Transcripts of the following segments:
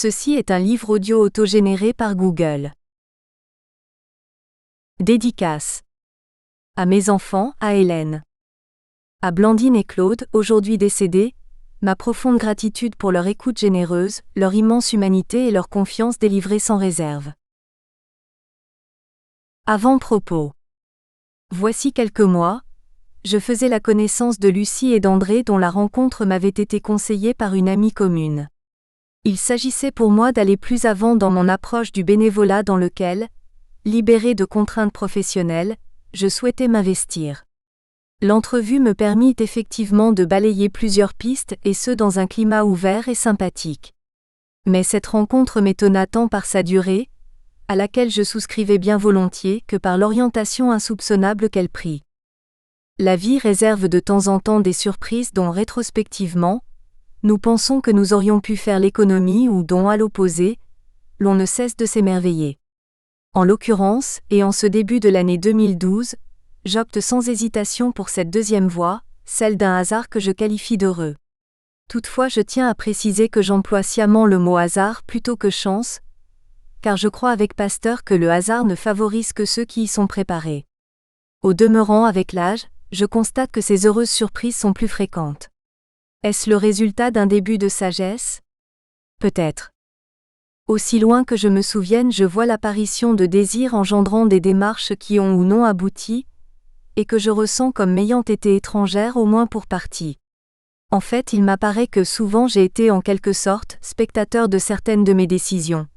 Ceci est un livre audio autogénéré par Google. Dédicace. À mes enfants, à Hélène. À Blandine et Claude, aujourd'hui décédés, ma profonde gratitude pour leur écoute généreuse, leur immense humanité et leur confiance délivrée sans réserve. Avant-propos. Voici quelques mois, je faisais la connaissance de Lucie et d'André dont la rencontre m'avait été conseillée par une amie commune. Il s'agissait pour moi d'aller plus avant dans mon approche du bénévolat dans lequel, libéré de contraintes professionnelles, je souhaitais m'investir. L'entrevue me permit effectivement de balayer plusieurs pistes et ce dans un climat ouvert et sympathique. Mais cette rencontre m'étonna tant par sa durée, à laquelle je souscrivais bien volontiers, que par l'orientation insoupçonnable qu'elle prit. La vie réserve de temps en temps des surprises dont rétrospectivement, nous pensons que nous aurions pu faire l'économie ou dont, à l'opposé, l'on ne cesse de s'émerveiller. En l'occurrence, et en ce début de l'année 2012, j'opte sans hésitation pour cette deuxième voie, celle d'un hasard que je qualifie d'heureux. Toutefois, je tiens à préciser que j'emploie sciemment le mot hasard plutôt que chance, car je crois avec Pasteur que le hasard ne favorise que ceux qui y sont préparés. Au demeurant, avec l'âge, je constate que ces heureuses surprises sont plus fréquentes. Est-ce le résultat d'un début de sagesse ? Peut-être. Aussi loin que je me souvienne, je vois l'apparition de désirs engendrant des démarches qui ont ou non abouti, et que je ressens comme m'ayant été étrangère au moins pour partie. En fait, il m'apparaît que souvent j'ai été en quelque sorte spectateur de certaines de mes décisions.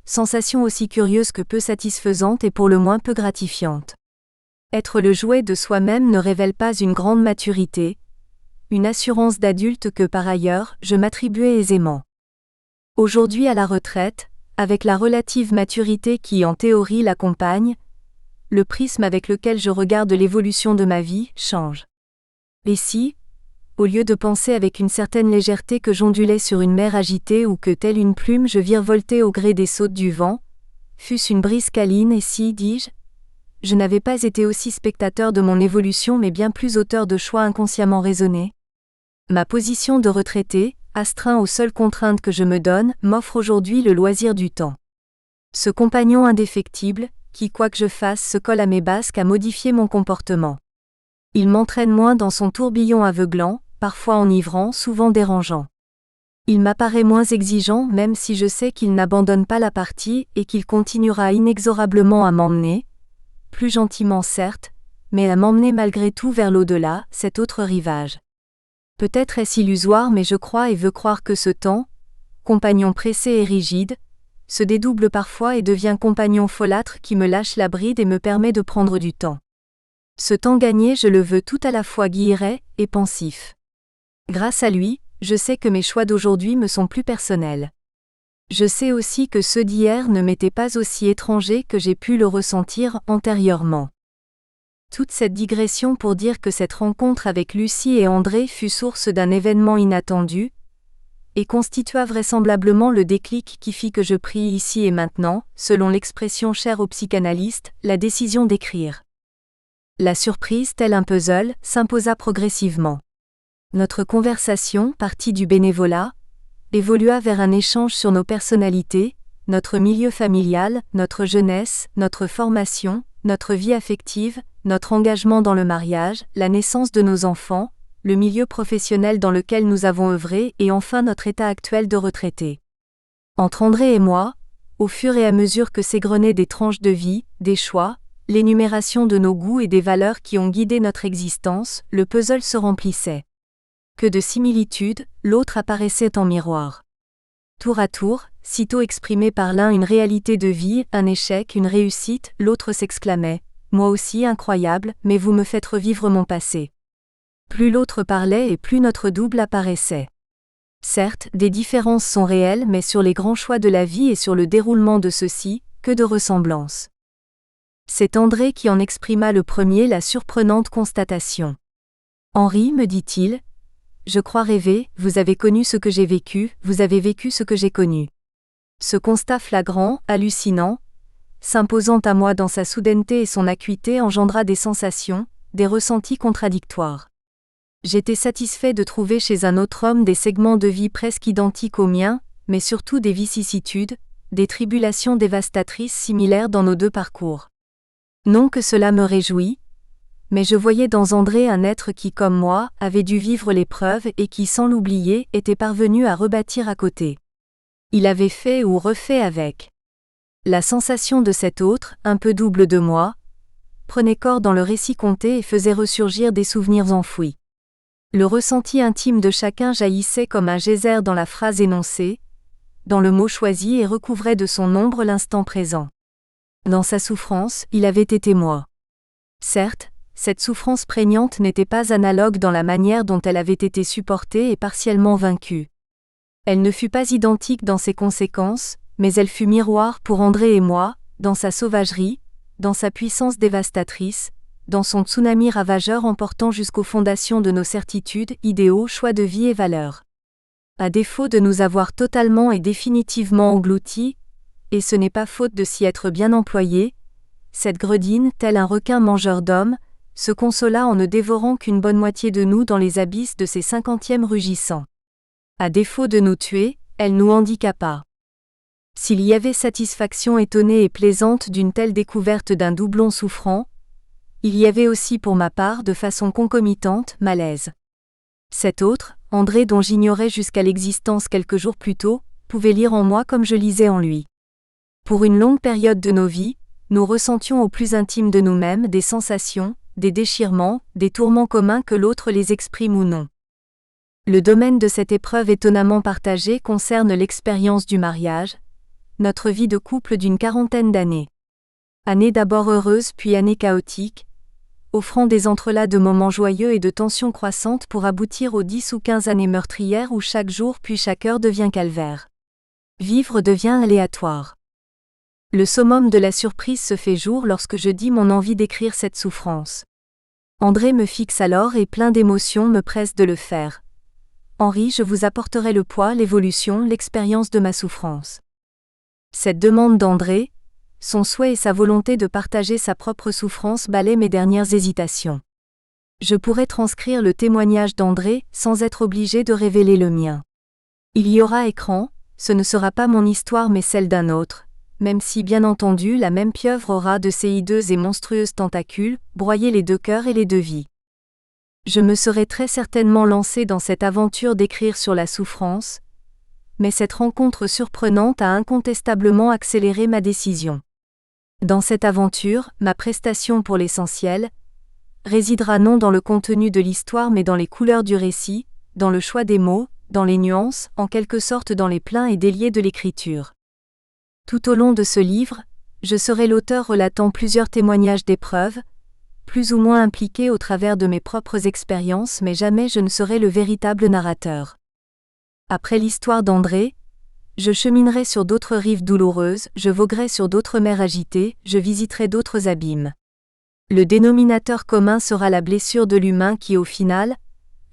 Sensation aussi curieuse que peu satisfaisante et pour le moins peu gratifiante. Être le jouet de soi-même ne révèle pas une grande maturité, une assurance d'adulte que par ailleurs, je m'attribuais aisément. Aujourd'hui à la retraite, avec la relative maturité qui en théorie l'accompagne, le prisme avec lequel je regarde l'évolution de ma vie change. Et si, au lieu de penser avec une certaine légèreté que j'ondulais sur une mer agitée ou que telle une plume je virevoltais au gré des sautes du vent, fût-ce une brise câline et si, dis-je, je n'avais pas été aussi spectateur de mon évolution mais bien plus auteur de choix inconsciemment raisonnés. Ma position de retraité, astreint aux seules contraintes que je me donne, m'offre aujourd'hui le loisir du temps. Ce compagnon indéfectible, qui quoi que je fasse se colle à mes basques à modifier mon comportement. Il m'entraîne moins dans son tourbillon aveuglant, parfois enivrant, souvent dérangeant. Il m'apparaît moins exigeant même si je sais qu'il n'abandonne pas la partie et qu'il continuera inexorablement à m'emmener, plus gentiment certes, mais à m'emmener malgré tout vers l'au-delà, cet autre rivage. Peut-être est-ce illusoire mais je crois et veux croire que ce temps, compagnon pressé et rigide, se dédouble parfois et devient compagnon folâtre qui me lâche la bride et me permet de prendre du temps. Ce temps gagné je le veux tout à la fois guilleret et pensif. Grâce à lui, je sais que mes choix d'aujourd'hui me sont plus personnels. Je sais aussi que ceux d'hier ne m'étaient pas aussi étrangers que j'ai pu le ressentir antérieurement. Toute cette digression pour dire que cette rencontre avec Lucie et André fut source d'un événement inattendu, et constitua vraisemblablement le déclic qui fit que je pris ici et maintenant, selon l'expression chère aux psychanalystes, la décision d'écrire. La surprise, tel un puzzle, s'imposa progressivement. Notre conversation, partie du bénévolat, évolua vers un échange sur nos personnalités, notre milieu familial, notre jeunesse, notre formation, notre vie affective, notre engagement dans le mariage, la naissance de nos enfants, le milieu professionnel dans lequel nous avons œuvré et enfin notre état actuel de retraité. Entre André et moi, au fur et à mesure que s'égrenaient des tranches de vie, des choix, l'énumération de nos goûts et des valeurs qui ont guidé notre existence, le puzzle se remplissait. Que de similitudes, l'autre apparaissait en miroir. Tour à tour, sitôt exprimé par l'un une réalité de vie, un échec, une réussite, l'autre s'exclamait « Moi aussi incroyable, mais vous me faites revivre mon passé ». Plus l'autre parlait et plus notre double apparaissait. Certes, des différences sont réelles mais sur les grands choix de la vie et sur le déroulement de ceux-ci, que de ressemblances. C'est André qui en exprima le premier la surprenante constatation. « Henri, me dit-il, je crois rêver, vous avez connu ce que j'ai vécu, vous avez vécu ce que j'ai connu. » Ce constat flagrant, hallucinant, s'imposant à moi dans sa soudaineté et son acuité engendra des sensations, des ressentis contradictoires. J'étais satisfait de trouver chez un autre homme des segments de vie presque identiques aux miens, mais surtout des vicissitudes, des tribulations dévastatrices similaires dans nos deux parcours. Non que cela me réjouit, mais je voyais dans André un être qui, comme moi, avait dû vivre l'épreuve et qui, sans l'oublier, était parvenu à rebâtir à côté. Il avait fait ou refait avec. La sensation de cet autre, un peu double de moi, prenait corps dans le récit conté et faisait ressurgir des souvenirs enfouis. Le ressenti intime de chacun jaillissait comme un geyser dans la phrase énoncée, dans le mot choisi et recouvrait de son ombre l'instant présent. Dans sa souffrance, il avait été moi. Certes, cette souffrance prégnante n'était pas analogue dans la manière dont elle avait été supportée et partiellement vaincue. Elle ne fut pas identique dans ses conséquences, mais elle fut miroir pour André et moi, dans sa sauvagerie, dans sa puissance dévastatrice, dans son tsunami ravageur emportant jusqu'aux fondations de nos certitudes, idéaux, choix de vie et valeurs. À défaut de nous avoir totalement et définitivement engloutis, et ce n'est pas faute de s'y être bien employé, cette gredine, tel un requin mangeur d'hommes, se consola en ne dévorant qu'une bonne moitié de nous dans les abysses de ses 50e rugissants. À défaut de nous tuer, elle nous handicapa. S'il y avait satisfaction étonnée et plaisante d'une telle découverte d'un doublon souffrant, il y avait aussi pour ma part de façon concomitante malaise. Cet autre, André dont j'ignorais jusqu'à l'existence quelques jours plus tôt, pouvait lire en moi comme je lisais en lui. Pour une longue période de nos vies, nous ressentions au plus intime de nous-mêmes des sensations, des déchirements, des tourments communs que l'autre les exprime ou non. Le domaine de cette épreuve étonnamment partagée concerne l'expérience du mariage, notre vie de couple d'une quarantaine d'années. Années d'abord heureuses puis années chaotiques, offrant des entrelacs de moments joyeux et de tensions croissantes pour aboutir aux 10 ou 15 années meurtrières où chaque jour puis chaque heure devient calvaire. Vivre devient aléatoire. Le summum de la surprise se fait jour lorsque je dis mon envie d'écrire cette souffrance. André me fixe alors et plein d'émotions me presse de le faire. Henri, je vous apporterai le poids, l'évolution, l'expérience de ma souffrance. Cette demande d'André, son souhait et sa volonté de partager sa propre souffrance balaient mes dernières hésitations. Je pourrais transcrire le témoignage d'André sans être obligé de révéler le mien. Il y aura écran, ce ne sera pas mon histoire mais celle d'un autre, même si bien entendu la même pieuvre aura de ses hideuses et monstrueuses tentacules, broyé les deux cœurs et les deux vies. Je me serais très certainement lancé dans cette aventure d'écrire sur la souffrance, mais cette rencontre surprenante a incontestablement accéléré ma décision. Dans cette aventure, ma prestation pour l'essentiel résidera non dans le contenu de l'histoire mais dans les couleurs du récit, dans le choix des mots, dans les nuances, en quelque sorte dans les pleins et déliés de l'écriture. Tout au long de ce livre, je serai l'auteur relatant plusieurs témoignages d'épreuves, plus ou moins impliqués au travers de mes propres expériences mais jamais je ne serai le véritable narrateur. Après l'histoire d'André, je cheminerai sur d'autres rives douloureuses, je voguerai sur d'autres mers agitées, je visiterai d'autres abîmes. Le dénominateur commun sera la blessure de l'humain qui, au final,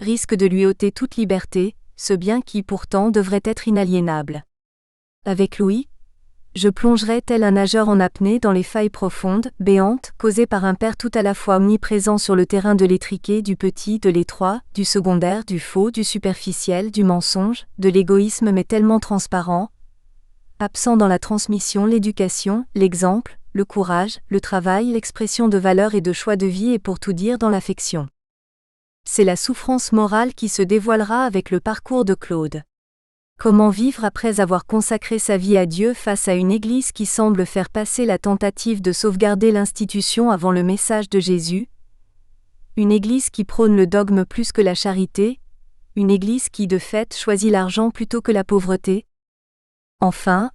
risque de lui ôter toute liberté, ce bien qui pourtant devrait être inaliénable. Avec Louis, je plongerai tel un nageur en apnée dans les failles profondes, béantes, causées par un père tout à la fois omniprésent sur le terrain de l'étriqué, du petit, de l'étroit, du secondaire, du faux, du superficiel, du mensonge, de l'égoïsme mais tellement transparent, absent dans la transmission, l'éducation, l'exemple, le courage, le travail, l'expression de valeurs et de choix de vie et pour tout dire dans l'affection. C'est la souffrance morale qui se dévoilera avec le parcours de Claude. Comment vivre après avoir consacré sa vie à Dieu face à une Église qui semble faire passer la tentative de sauvegarder l'institution avant le message de Jésus? Une Église qui prône le dogme plus que la charité? Une Église qui, de fait, choisit l'argent plutôt que la pauvreté? Enfin,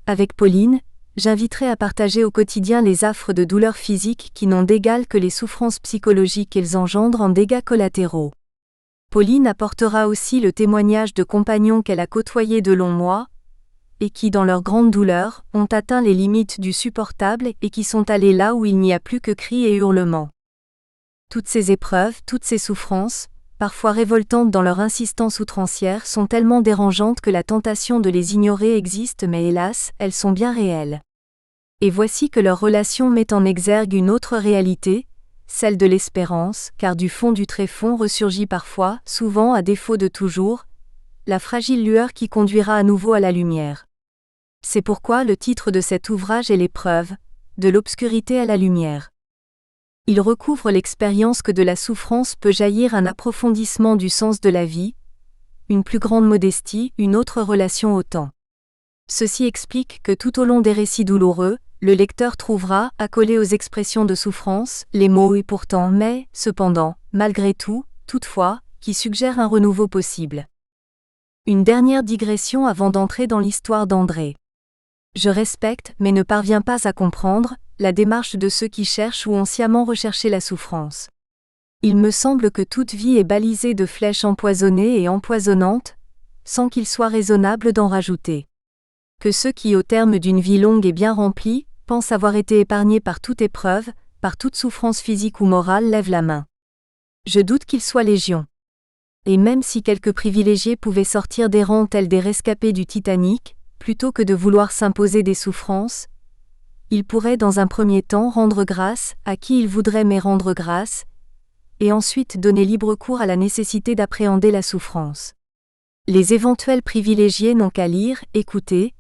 avec Pauline, j'inviterai à partager au quotidien les affres de douleurs physiques qui n'ont d'égal que les souffrances psychologiques qu'elles engendrent en dégâts collatéraux. Pauline apportera aussi le témoignage de compagnons qu'elle a côtoyés de longs mois, et qui, dans leur grande douleur, ont atteint les limites du supportable et qui sont allés là où il n'y a plus que cris et hurlements. Toutes ces épreuves, toutes ces souffrances, parfois révoltantes dans leur insistance outrancière, sont tellement dérangeantes que la tentation de les ignorer existe mais hélas, elles sont bien réelles. Et voici que leur relation met en exergue une autre réalité, celle de l'espérance, car du fond du tréfonds ressurgit parfois, souvent à défaut de toujours, la fragile lueur qui conduira à nouveau à la lumière. C'est pourquoi le titre de cet ouvrage est l'épreuve, de l'obscurité à la lumière. Il recouvre l'expérience que de la souffrance peut jaillir un approfondissement du sens de la vie, une plus grande modestie, une autre relation au temps. Ceci explique que tout au long des récits douloureux, le lecteur trouvera, accolés aux expressions de souffrance, les mots et pourtant, mais, cependant, malgré tout, toutefois, qui suggèrent un renouveau possible. Une dernière digression avant d'entrer dans l'histoire d'André. Je respecte, mais ne parviens pas à comprendre, la démarche de ceux qui cherchent ou ont sciemment recherché la souffrance. Il me semble que toute vie est balisée de flèches empoisonnées et empoisonnantes, sans qu'il soit raisonnable d'en rajouter. Que ceux qui, au terme d'une vie longue et bien remplie, pensent avoir été épargnés par toute épreuve, par toute souffrance physique ou morale lèvent la main. Je doute qu'ils soient légion. Et même si quelques privilégiés pouvaient sortir des rangs tels des rescapés du Titanic, plutôt que de vouloir s'imposer des souffrances, ils pourraient dans un premier temps rendre grâce à qui ils voudraient mais rendre grâce, et ensuite donner libre cours à la nécessité d'appréhender la souffrance. Les éventuels privilégiés n'ont qu'à lire, écouter,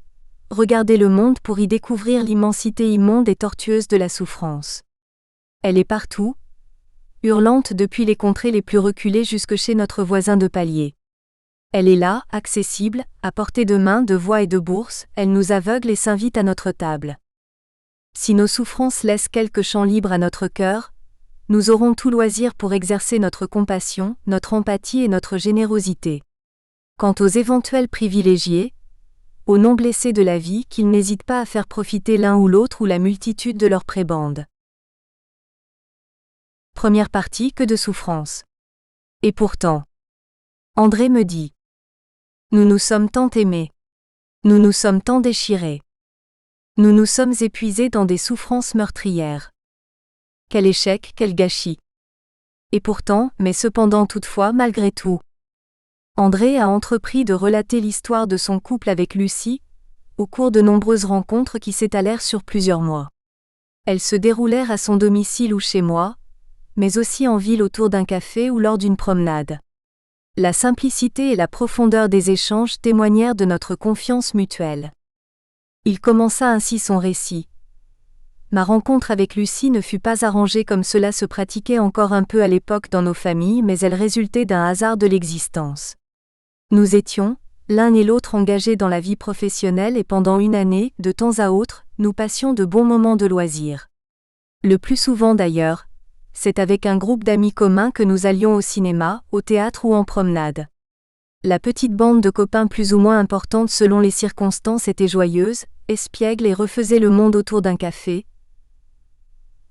regarder le monde pour y découvrir l'immensité immonde et tortueuse de la souffrance. Elle est partout, hurlante depuis les contrées les plus reculées jusque chez notre voisin de palier. Elle est là, accessible, à portée de main, de voix et de bourse, elle nous aveugle et s'invite à notre table. Si nos souffrances laissent quelque champ libre à notre cœur, nous aurons tout loisir pour exercer notre compassion, notre empathie et notre générosité. Quant aux éventuels privilégiés, aux non blessés de la vie, qu'ils n'hésitent pas à faire profiter l'un ou l'autre ou la multitude de leurs prébendes. Première partie, que de souffrance. Et pourtant, André me dit. Nous nous sommes tant aimés. Nous nous sommes tant déchirés. Nous nous sommes épuisés dans des souffrances meurtrières. Quel échec, quel gâchis. Et pourtant, mais cependant toutefois, malgré tout. André a entrepris de relater l'histoire de son couple avec Lucie, au cours de nombreuses rencontres qui s'étalèrent sur plusieurs mois. Elles se déroulèrent à son domicile ou chez moi, mais aussi en ville autour d'un café ou lors d'une promenade. La simplicité et la profondeur des échanges témoignèrent de notre confiance mutuelle. Il commença ainsi son récit. Ma rencontre avec Lucie ne fut pas arrangée comme cela se pratiquait encore un peu à l'époque dans nos familles, mais elle résultait d'un hasard de l'existence. Nous étions, l'un et l'autre engagés dans la vie professionnelle et pendant une année, de temps à autre, nous passions de bons moments de loisirs. Le plus souvent d'ailleurs, c'est avec un groupe d'amis communs que nous allions au cinéma, au théâtre ou en promenade. La petite bande de copains plus ou moins importante selon les circonstances était joyeuse, espiègle et refaisait le monde autour d'un café.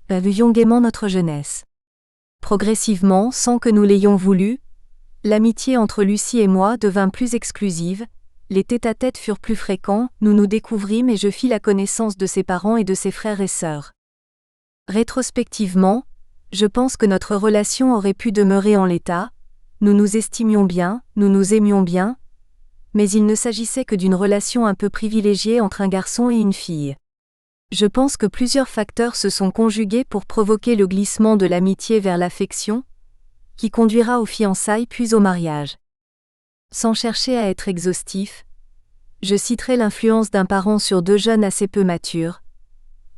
Vivions gaiement notre jeunesse. Progressivement, sans que nous l'ayons voulu, l'amitié entre Lucie et moi devint plus exclusive, les tête-à-tête furent plus fréquents, nous nous découvrîmes et je fis la connaissance de ses parents et de ses frères et sœurs. Rétrospectivement, je pense que notre relation aurait pu demeurer en l'état, nous nous estimions bien, nous nous aimions bien, mais il ne s'agissait que d'une relation un peu privilégiée entre un garçon et une fille. Je pense que plusieurs facteurs se sont conjugués pour provoquer le glissement de l'amitié vers l'affection, qui conduira aux fiançailles puis au mariage. Sans chercher à être exhaustif, je citerai l'influence d'un parent sur deux jeunes assez peu matures,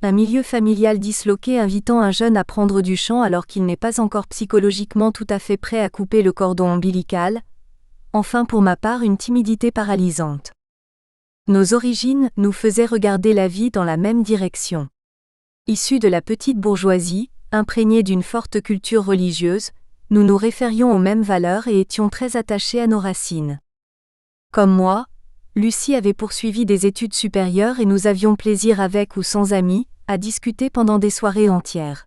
un milieu familial disloqué invitant un jeune à prendre du champ alors qu'il n'est pas encore psychologiquement tout à fait prêt à couper le cordon ombilical, enfin pour ma part une timidité paralysante. Nos origines nous faisaient regarder la vie dans la même direction. Issus de la petite bourgeoisie, imprégnés d'une forte culture religieuse, nous nous référions aux mêmes valeurs et étions très attachés à nos racines. Comme moi, Lucie avait poursuivi des études supérieures et nous avions plaisir avec ou sans amis, à discuter pendant des soirées entières.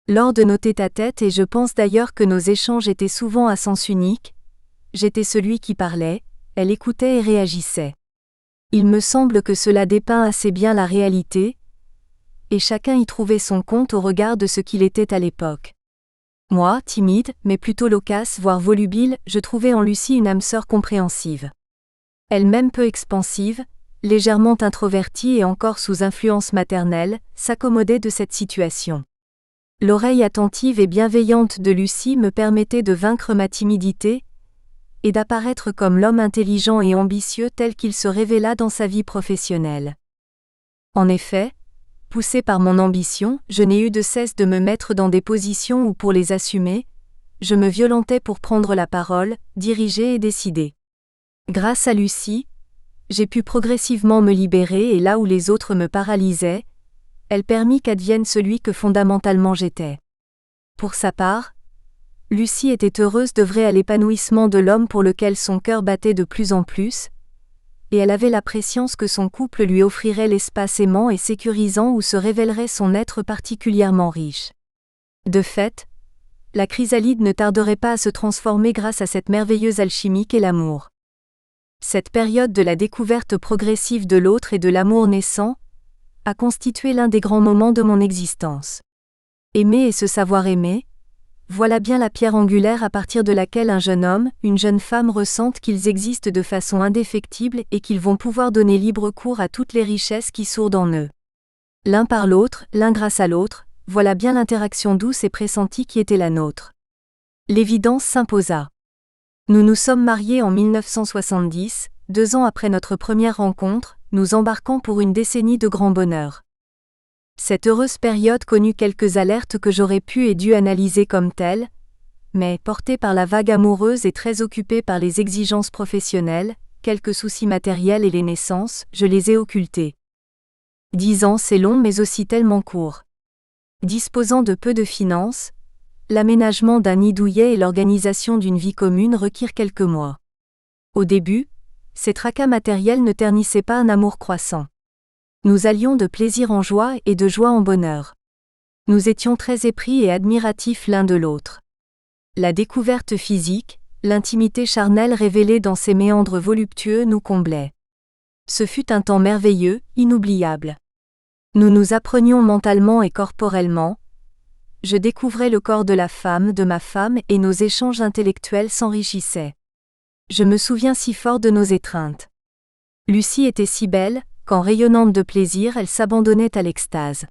Lors de nos tête-à-tête et je pense d'ailleurs que nos échanges étaient souvent à sens unique, j'étais celui qui parlait, elle écoutait et réagissait. Il me semble que cela dépeint assez bien la réalité, et chacun y trouvait son compte au regard de ce qu'il était à l'époque. Moi, timide, mais plutôt loquace voire volubile, je trouvais en Lucie une âme sœur compréhensive. Elle-même peu expansive, légèrement introvertie et encore sous influence maternelle, s'accommodait de cette situation. L'oreille attentive et bienveillante de Lucie me permettait de vaincre ma timidité, et d'apparaître comme l'homme intelligent et ambitieux tel qu'il se révéla dans sa vie professionnelle. En effet, poussé par mon ambition, je n'ai eu de cesse de me mettre dans des positions où pour les assumer, je me violentais pour prendre la parole, diriger et décider. Grâce à Lucie, j'ai pu progressivement me libérer et là où les autres me paralysaient, elle permit qu'advienne celui que fondamentalement j'étais. Pour sa part, Lucie était heureuse d'œuvrer à l'épanouissement de l'homme pour lequel son cœur battait de plus en plus, et elle avait la prescience que son couple lui offrirait l'espace aimant et sécurisant où se révélerait son être particulièrement riche. De fait, la chrysalide ne tarderait pas à se transformer grâce à cette merveilleuse alchimie qu'est l'amour. Cette période de la découverte progressive de l'autre et de l'amour naissant a constitué l'un des grands moments de mon existence. Aimer et se savoir aimer, voilà bien la pierre angulaire à partir de laquelle un jeune homme, une jeune femme ressentent qu'ils existent de façon indéfectible et qu'ils vont pouvoir donner libre cours à toutes les richesses qui sourdent en eux. L'un par l'autre, l'un grâce à l'autre, voilà bien l'interaction douce et pressentie qui était la nôtre. L'évidence s'imposa. Nous nous sommes mariés en 1970, 2 ans après notre première rencontre, nous embarquant pour une décennie de grand bonheur. Cette heureuse période connut quelques alertes que j'aurais pu et dû analyser comme telles, mais, portée par la vague amoureuse et très occupée par les exigences professionnelles, quelques soucis matériels et les naissances, je les ai occultés. 10 ans c'est long mais aussi tellement court. Disposant de peu de finances, l'aménagement d'un nid douillet et l'organisation d'une vie commune requirent quelques mois. Au début, ces tracas matériels ne ternissaient pas un amour croissant. Nous allions de plaisir en joie et de joie en bonheur. Nous étions très épris et admiratifs l'un de l'autre. La découverte physique, l'intimité charnelle révélée dans ces méandres voluptueux nous comblait. Ce fut un temps merveilleux, inoubliable. Nous nous apprenions mentalement et corporellement. Je découvrais le corps de ma femme et nos échanges intellectuels s'enrichissaient. Je me souviens si fort de nos étreintes. Lucie était si belle, qu'en rayonnante de plaisir elle s'abandonnait à l'extase.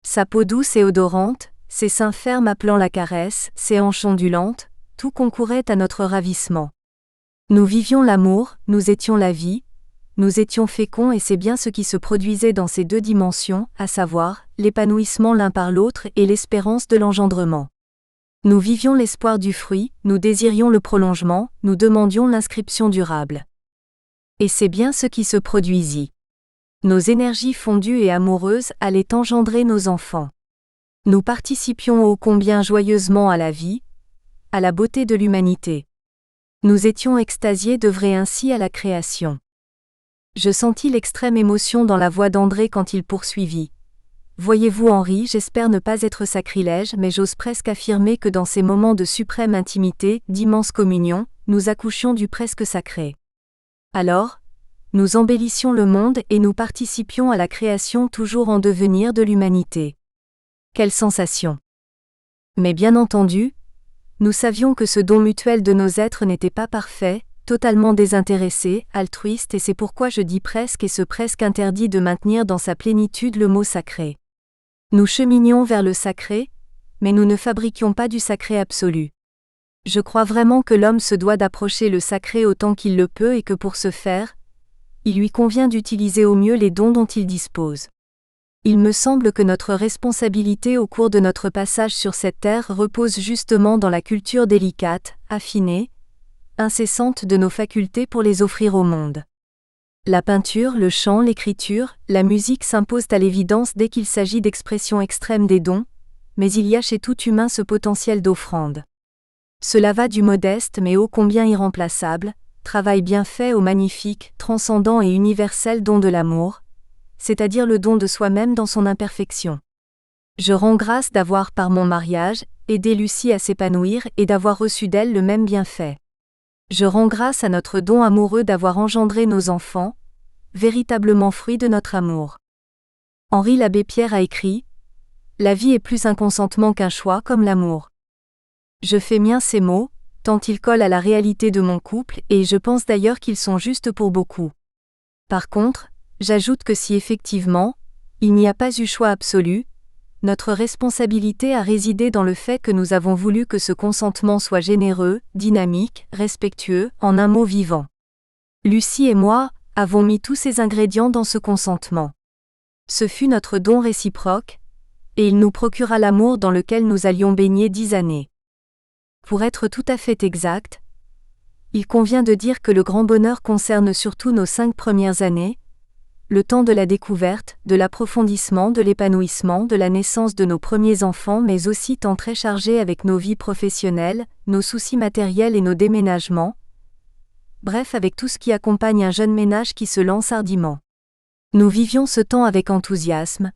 Sa peau douce et odorante, ses seins fermes appelant la caresse, ses hanches ondulantes, tout concourait à notre ravissement. Nous vivions l'amour, nous étions la vie, nous étions féconds et c'est bien ce qui se produisait dans ces 2 dimensions, à savoir, l'épanouissement l'un par l'autre et l'espérance de l'engendrement. Nous vivions l'espoir du fruit, nous désirions le prolongement, nous demandions l'inscription durable. Et c'est bien ce qui se produisit. Nos énergies fondues et amoureuses allaient engendrer nos enfants. Nous participions ô combien joyeusement à la vie, à la beauté de l'humanité. Nous étions extasiés d'œuvrer ainsi à la création. Je sentis l'extrême émotion dans la voix d'André quand il poursuivit. Voyez-vous Henri, j'espère ne pas être sacrilège mais j'ose presque affirmer que dans ces moments de suprême intimité, d'immense communion, nous accouchions du presque sacré. Alors, nous embellissions le monde et nous participions à la création toujours en devenir de l'humanité. Quelle sensation! Mais bien entendu, nous savions que ce don mutuel de nos êtres n'était pas parfait, totalement désintéressé, altruiste et c'est pourquoi je dis presque et ce presque interdit de maintenir dans sa plénitude le mot sacré. Nous cheminions vers le sacré, mais nous ne fabriquions pas du sacré absolu. Je crois vraiment que l'homme se doit d'approcher le sacré autant qu'il le peut et que pour ce faire, il lui convient d'utiliser au mieux les dons dont il dispose. Il me semble que notre responsabilité au cours de notre passage sur cette terre repose justement dans la culture délicate, affinée, incessante de nos facultés pour les offrir au monde. La peinture, le chant, l'écriture, la musique s'imposent à l'évidence dès qu'il s'agit d'expression extrême des dons, mais il y a chez tout humain ce potentiel d'offrande. Cela va du modeste mais ô combien irremplaçable, travail bien fait au magnifique, transcendant et universel don de l'amour, c'est-à-dire le don de soi-même dans son imperfection. Je rends grâce d'avoir par mon mariage, aidé Lucie à s'épanouir et d'avoir reçu d'elle le même bienfait. Je rends grâce à notre don amoureux d'avoir engendré nos enfants, véritablement fruits de notre amour. Henri l'abbé Pierre a écrit « La vie est plus un consentement qu'un choix comme l'amour ». Je fais miens ces mots, tant ils collent à la réalité de mon couple et je pense d'ailleurs qu'ils sont justes pour beaucoup. Par contre, j'ajoute que si effectivement, il n'y a pas eu choix absolu, Notre responsabilité a résidé dans le fait que nous avons voulu que ce consentement soit généreux, dynamique, respectueux, en un mot vivant. Lucie et moi avons mis tous ces ingrédients dans ce consentement. Ce fut notre don réciproque, et il nous procura l'amour dans lequel nous allions baigner 10 années. Pour être tout à fait exact, il convient de dire que le grand bonheur concerne surtout nos 5 premières années, le temps de la découverte, de l'approfondissement, de l'épanouissement, de la naissance de nos premiers enfants, mais aussi temps très chargé avec nos vies professionnelles, nos soucis matériels et nos déménagements, bref avec tout ce qui accompagne un jeune ménage qui se lance hardiment. Nous vivions ce temps avec enthousiasme,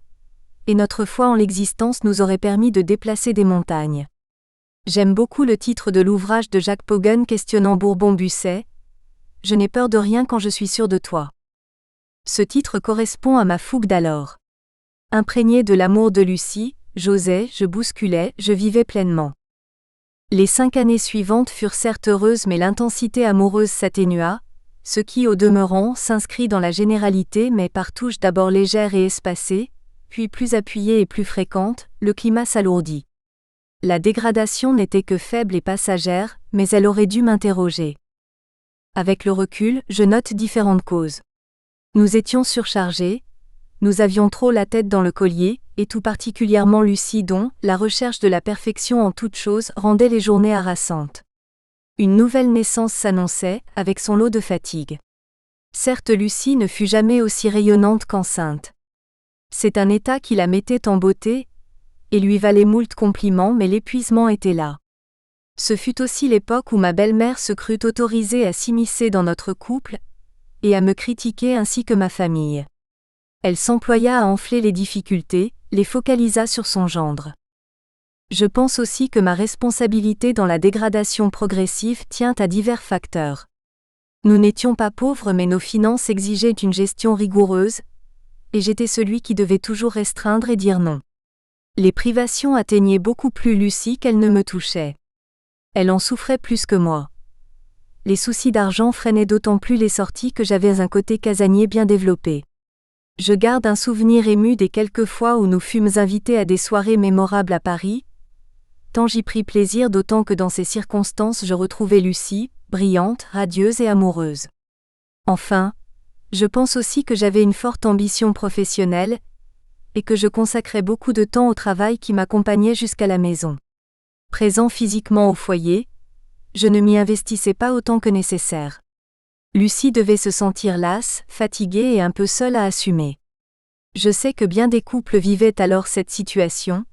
et notre foi en l'existence nous aurait permis de déplacer des montagnes. J'aime beaucoup le titre de l'ouvrage de Jacques Poggen questionnant Bourbon-Busset, « Je n'ai peur de rien quand je suis sûr de toi ». Ce titre correspond à ma fougue d'alors. Imprégné de l'amour de Lucie, j'osais, je bousculais, je vivais pleinement. Les 5 années suivantes furent certes heureuses mais l'intensité amoureuse s'atténua, ce qui au demeurant s'inscrit dans la généralité mais par touches d'abord légères et espacées, puis plus appuyées et plus fréquentes, le climat s'alourdit. La dégradation n'était que faible et passagère, mais elle aurait dû m'interroger. Avec le recul, je note différentes causes. Nous étions surchargés, nous avions trop la tête dans le collier, et tout particulièrement Lucie dont la recherche de la perfection en toute chose rendait les journées harassantes. Une nouvelle naissance s'annonçait, avec son lot de fatigue. Certes Lucie ne fut jamais aussi rayonnante qu'enceinte. C'est un état qui la mettait en beauté, et lui valait moult compliments mais l'épuisement était là. Ce fut aussi l'époque où ma belle-mère se crut autorisée à s'immiscer dans notre couple, et à me critiquer ainsi que ma famille. Elle s'employa à enfler les difficultés, les focalisa sur son gendre. Je pense aussi que ma responsabilité dans la dégradation progressive tient à divers facteurs. Nous n'étions pas pauvres mais nos finances exigeaient une gestion rigoureuse, et j'étais celui qui devait toujours restreindre et dire non. Les privations atteignaient beaucoup plus Lucie qu'elles ne me touchaient. Elle en souffrait plus que moi. Les soucis d'argent freinaient d'autant plus les sorties que j'avais un côté casanier bien développé. Je garde un souvenir ému des quelques fois où nous fûmes invités à des soirées mémorables à Paris, tant j'y pris plaisir d'autant que dans ces circonstances je retrouvais Lucie, brillante, radieuse et amoureuse. Enfin, je pense aussi que j'avais une forte ambition professionnelle, et que je consacrais beaucoup de temps au travail qui m'accompagnait jusqu'à la maison. Présent physiquement au foyer, je ne m'y investissais pas autant que nécessaire. Lucie devait se sentir lasse, fatiguée et un peu seule à assumer. Je sais que bien des couples vivaient alors cette situation,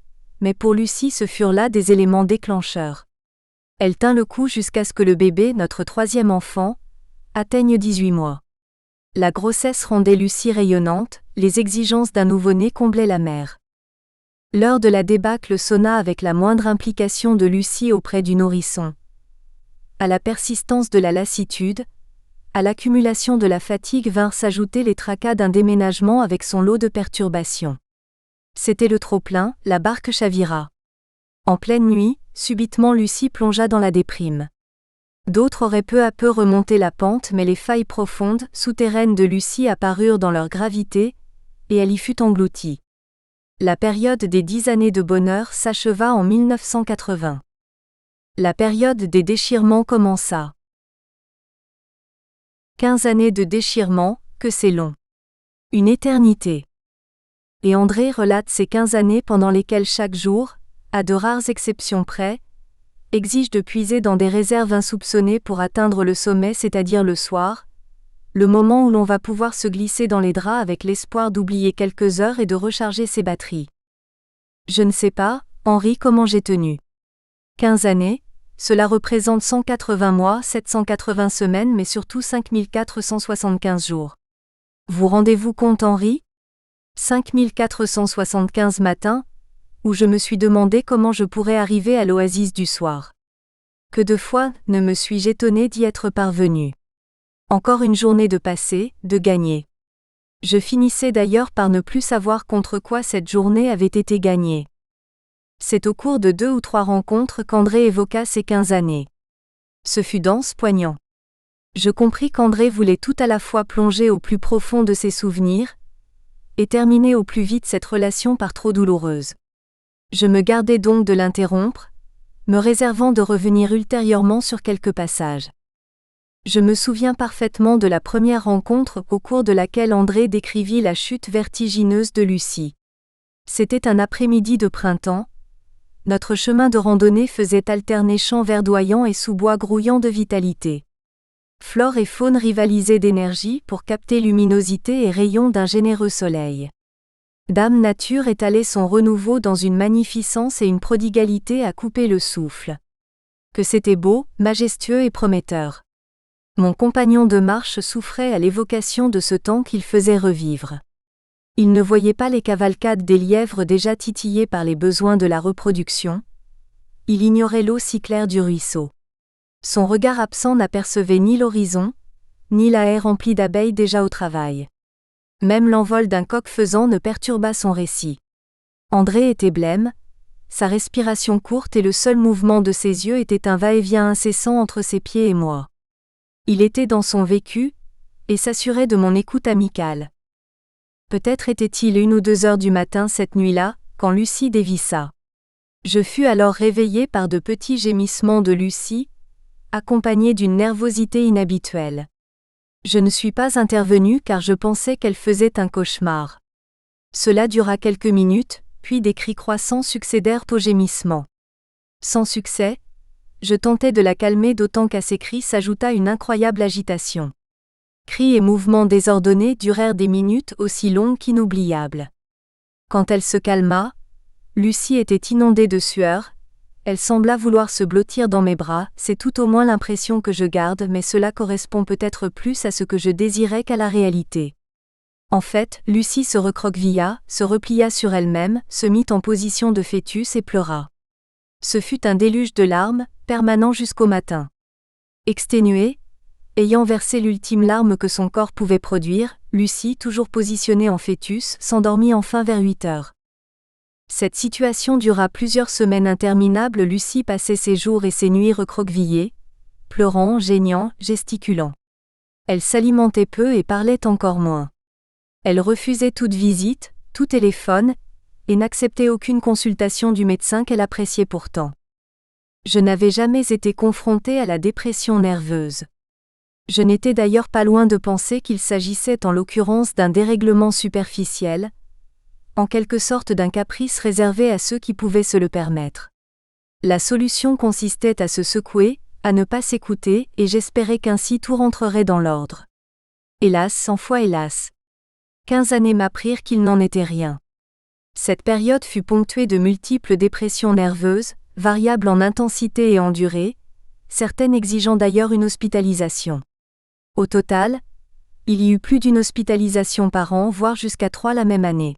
mais pour Lucie ce furent là des éléments déclencheurs. Elle tint le coup jusqu'à ce que le bébé, notre 3e enfant, atteigne 18 mois. La grossesse rendait Lucie rayonnante, les exigences d'un nouveau-né comblaient la mère. L'heure de la débâcle sonna avec la moindre implication de Lucie auprès du nourrisson. À la persistance de la lassitude, à l'accumulation de la fatigue vinrent s'ajouter les tracas d'un déménagement avec son lot de perturbations. C'était le trop-plein, la barque chavira. En pleine nuit, subitement Lucie plongea dans la déprime. D'autres auraient peu à peu remonté la pente mais les failles profondes, souterraines de Lucie apparurent dans leur gravité, et elle y fut engloutie. La période des 10 années de bonheur s'acheva en 1980. La période des déchirements commença. 15 années de déchirement, que c'est long. Une éternité. Et André relate ces 15 années pendant lesquelles chaque jour, à de rares exceptions près, exige de puiser dans des réserves insoupçonnées pour atteindre le sommet, c'est-à-dire le soir, le moment où l'on va pouvoir se glisser dans les draps avec l'espoir d'oublier quelques heures et de recharger ses batteries. Je ne sais pas, Henri, comment j'ai tenu. 15 années, cela représente 180 mois, 780 semaines mais surtout 5475 jours. Vous rendez-vous compte Henri ? 5475 matins, où je me suis demandé comment je pourrais arriver à l'oasis du soir. Que de fois ne me suis-je étonné d'y être parvenu. Encore une journée de passé, de gagner. Je finissais d'ailleurs par ne plus savoir contre quoi cette journée avait été gagnée. C'est au cours de 2 ou 3 rencontres qu'André évoqua ces 15 années. Ce fut dense, poignant. Je compris qu'André voulait tout à la fois plonger au plus profond de ses souvenirs, et terminer au plus vite cette relation par trop douloureuse. Je me gardai donc de l'interrompre, me réservant de revenir ultérieurement sur quelques passages. Je me souviens parfaitement de la première rencontre au cours de laquelle André décrivit la chute vertigineuse de Lucie. C'était un après-midi de printemps. Notre chemin de randonnée faisait alterner champs verdoyants et sous-bois grouillants de vitalité. Flore et faune rivalisaient d'énergie pour capter luminosité et rayons d'un généreux soleil. Dame Nature étalait son renouveau dans une magnificence et une prodigalité à couper le souffle. Que c'était beau, majestueux et prometteur. Mon compagnon de marche souffrait à l'évocation de ce temps qu'il faisait revivre. Il ne voyait pas les cavalcades des lièvres déjà titillés par les besoins de la reproduction. Il ignorait l'eau si claire du ruisseau. Son regard absent n'apercevait ni l'horizon, ni la haie remplie d'abeilles déjà au travail. Même l'envol d'un coq-faisan ne perturba son récit. André était blême, sa respiration courte et le seul mouvement de ses yeux était un va-et-vient incessant entre ses pieds et moi. Il était dans son vécu, et s'assurait de mon écoute amicale. Peut-être était-il 1 ou 2 heures du matin cette nuit-là, quand Lucie dévissa. Je fus alors réveillé par de petits gémissements de Lucie, accompagnés d'une nervosité inhabituelle. Je ne suis pas intervenu car je pensais qu'elle faisait un cauchemar. Cela dura quelques minutes, puis des cris croissants succédèrent aux gémissements. Sans succès, je tentai de la calmer d'autant qu'à ces cris s'ajouta une incroyable agitation. Cris et mouvements désordonnés durèrent des minutes aussi longues qu'inoubliables. Quand elle se calma, Lucie était inondée de sueur, elle sembla vouloir se blottir dans mes bras, c'est tout au moins l'impression que je garde, mais cela correspond peut-être plus à ce que je désirais qu'à la réalité. En fait, Lucie se recroquevilla, se replia sur elle-même, se mit en position de fœtus et pleura. Ce fut un déluge de larmes, permanent jusqu'au matin. Exténuée, ayant versé l'ultime larme que son corps pouvait produire, Lucie, toujours positionnée en fœtus, s'endormit enfin vers 8 heures. Cette situation dura plusieurs semaines interminables. Lucie passait ses jours et ses nuits recroquevillée, pleurant, geignant, gesticulant. Elle s'alimentait peu et parlait encore moins. Elle refusait toute visite, tout téléphone, et n'acceptait aucune consultation du médecin qu'elle appréciait pourtant. Je n'avais jamais été confrontée à la dépression nerveuse. Je n'étais d'ailleurs pas loin de penser qu'il s'agissait en l'occurrence d'un dérèglement superficiel, en quelque sorte d'un caprice réservé à ceux qui pouvaient se le permettre. La solution consistait à se secouer, à ne pas s'écouter, et j'espérais qu'ainsi tout rentrerait dans l'ordre. Hélas, 100 fois hélas. 15 années m'apprirent qu'il n'en était rien. Cette période fut ponctuée de multiples dépressions nerveuses, variables en intensité et en durée, certaines exigeant d'ailleurs une hospitalisation. Au total, il y eut plus d'une hospitalisation par an, voire jusqu'à 3 la même année.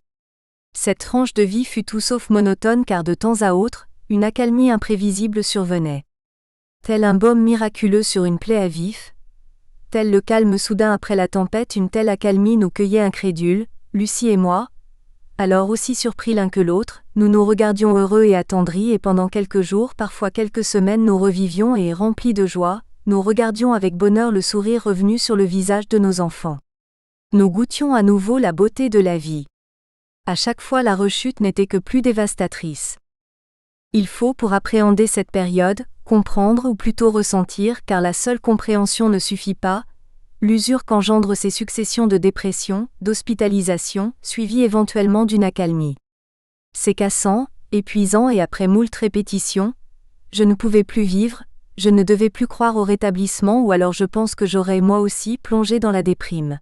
Cette tranche de vie fut tout sauf monotone car de temps à autre, une accalmie imprévisible survenait. Tel un baume miraculeux sur une plaie à vif, tel le calme soudain après la tempête, une telle accalmie nous cueillait incrédules, Lucie et moi. Alors aussi surpris l'un que l'autre, nous nous regardions heureux et attendris et pendant quelques jours, parfois quelques semaines nous revivions et, remplis de joie, nous regardions avec bonheur le sourire revenu sur le visage de nos enfants. Nous goûtions à nouveau la beauté de la vie. À chaque fois la rechute n'était que plus dévastatrice. Il faut, pour appréhender cette période, comprendre ou plutôt ressentir, car la seule compréhension ne suffit pas, l'usure qu'engendrent ces successions de dépression, d'hospitalisation, suivies éventuellement d'une accalmie. C'est cassant, épuisant et après moult répétitions, je ne pouvais plus vivre, je ne devais plus croire au rétablissement ou alors je pense que j'aurais moi aussi plongé dans la déprime.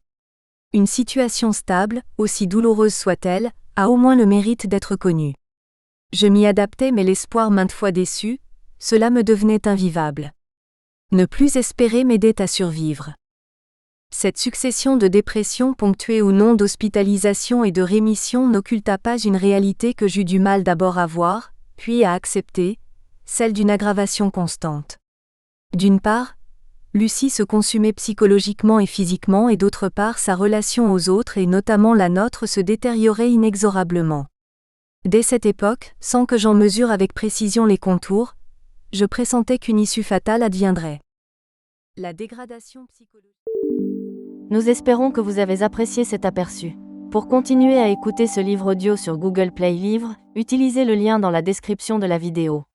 Une situation stable, aussi douloureuse soit-elle, a au moins le mérite d'être connue. Je m'y adaptais mais l'espoir maintes fois déçu, cela me devenait invivable. Ne plus espérer m'aidait à survivre. Cette succession de dépressions ponctuée ou non d'hospitalisation et de rémission n'occulta pas une réalité que j'eus du mal d'abord à voir, puis à accepter, celle d'une aggravation constante. D'une part, Lucie se consumait psychologiquement et physiquement et d'autre part sa relation aux autres et notamment la nôtre se détériorait inexorablement. Dès cette époque, sans que j'en mesure avec précision les contours, je pressentais qu'une issue fatale adviendrait. La dégradation psychologique. Nous espérons que vous avez apprécié cet aperçu. Pour continuer à écouter ce livre audio sur Google Play Livres, utilisez le lien dans la description de la vidéo.